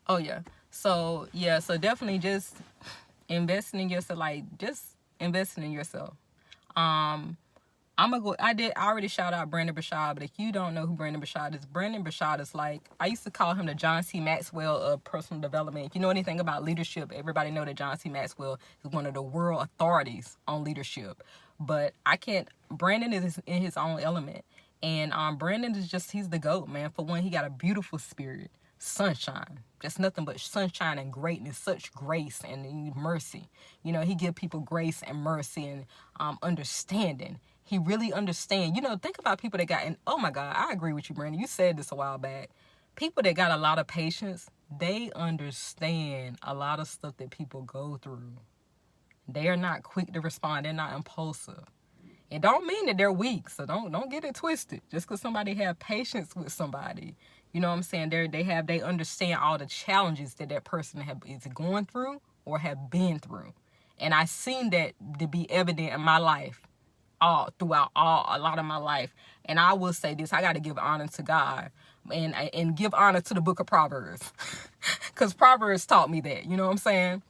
Oh yeah. So yeah, so definitely just investing in yourself, like just investing in yourself. Um, I'm gonna go. I already shout out Brandon Bashad, but if you don't know who Brandon Bashad is like, I used to call him the John C. Maxwell of personal development. If you know anything about leadership, everybody know that John C. Maxwell is one of the world authorities on leadership. But I can't. Brandon is in his own element, and Brandon is just, he's the GOAT, man. For one, he got a beautiful spirit, sunshine, just nothing but sunshine and greatness, such grace and mercy. You know, he give people grace and mercy and understanding. He really understands. You know, think about people that got, and oh my God, I agree with you, Brandon. You said this a while back. People that got a lot of patience, they understand a lot of stuff that people go through. They are not quick to respond. They're not impulsive. It don't mean that they're weak, so don't get it twisted. Just because somebody have patience with somebody, you know what I'm saying? They understand all the challenges that that person is going through or have been through, and I seen that to be evident in my life, throughout a lot of my life. And I will say this: I got to give honor to God, and give honor to the Book of Proverbs, because Proverbs taught me that. You know what I'm saying?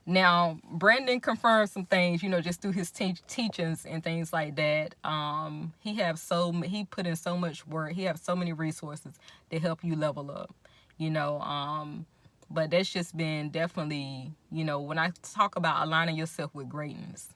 Now Brandon confirmed some things, you know, just through his teachings and things like that. He put in so much work. He has so many resources to help you level up, you know. But that's just been definitely, you know, when I talk about aligning yourself with greatness,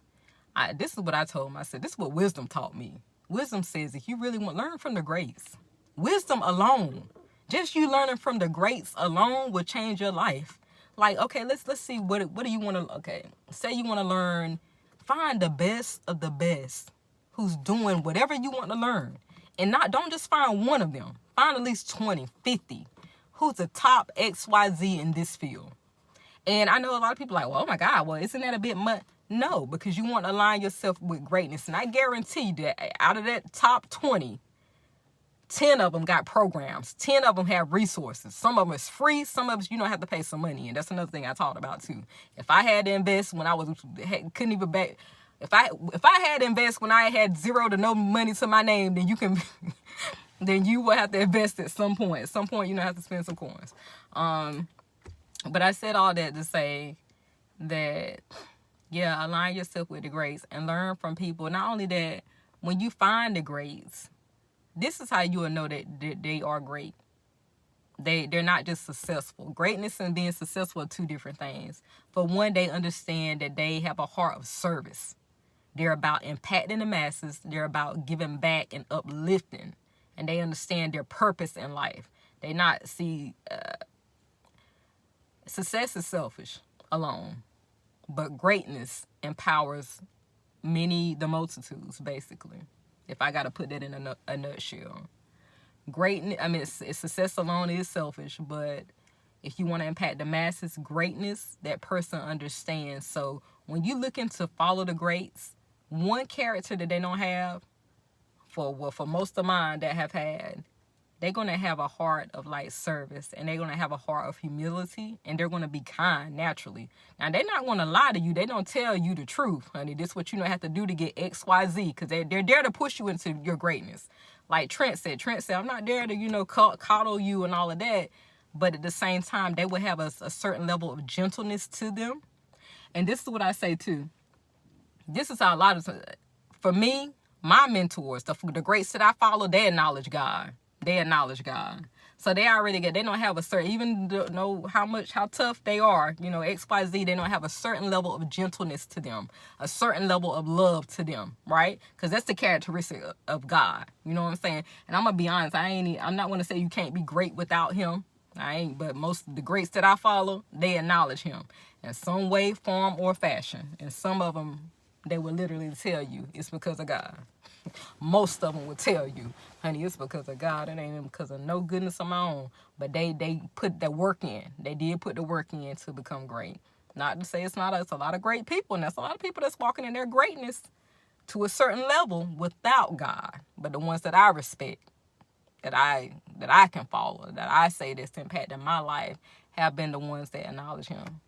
this is what I told him. I said, this is what wisdom taught me. Wisdom says if you really want, learn from the greats. Wisdom alone, just you learning from the greats alone will change your life. Like, okay, let's see, what do you want to, okay, say you want to learn, find the best of the best who's doing whatever you want to learn. And don't just find one of them. Find at least 20, 50 who's the top XYZ in this field. And I know a lot of people like, well, oh my God, well, isn't that a bit much? No, because you want to align yourself with greatness. And I guarantee that out of that top 20, 10 of them got programs. 10 of them have resources. Some of them is free. Some of us, you don't have to pay some money. And that's another thing I talked about too. If I had to invest when I couldn't even back, if I had to invest when I had zero to no money to my name, then you can, then you will have to invest at some point. At some point, you know, have to spend some coins. But I said all that to say that, yeah, align yourself with the greats and learn from people. Not only that, when you find the greats, this is how you will know that they are great. They're not just successful. Greatness and being successful are two different things. For one, they understand that they have a heart of service. They're about impacting the masses. They're about giving back and uplifting. And they understand their purpose in life. They not see success is selfish alone. But greatness empowers the multitudes, basically. If I got to put that in a nutshell. Greatness, I mean, success alone is selfish, but if you want to impact the masses, greatness, that person understands. So when you looking to follow the greats, one character that they don't have, for most of mine that have had, they're going to have a heart of like service, and they're going to have a heart of humility, and they're going to be kind naturally. Now, they're not going to lie to you. They don't tell you the truth, honey. This is what you don't have to do to get XYZ, because they're there to push you into your greatness. Like Trent said, I'm not there to, you know, coddle you and all of that. But at the same time, they will have a certain level of gentleness to them. And this is what I say too. This is how a lot of, for me, my mentors, the greats that I follow, they acknowledge God. They acknowledge God. So they don't have a certain, even know how tough they are, you know, XYZ, they don't have a certain level of gentleness to them, a certain level of love to them, right? Because that's the characteristic of God. You know what I'm saying? And I'm going to be honest, I'm not going to say you can't be great without him. But most of the greats that I follow, they acknowledge him in some way, form, or fashion. And some of them, they will literally tell you it's because of God. Most of them will tell you, honey, it's because of God. It ain't because of no goodness of my own. But they put the work in. They did put the work in to become great. Not to say it's not. It's a lot of great people, and that's a lot of people that's walking in their greatness to a certain level without God. But the ones that I respect, that I can follow, that I say that's impacting my life, have been the ones that acknowledge him.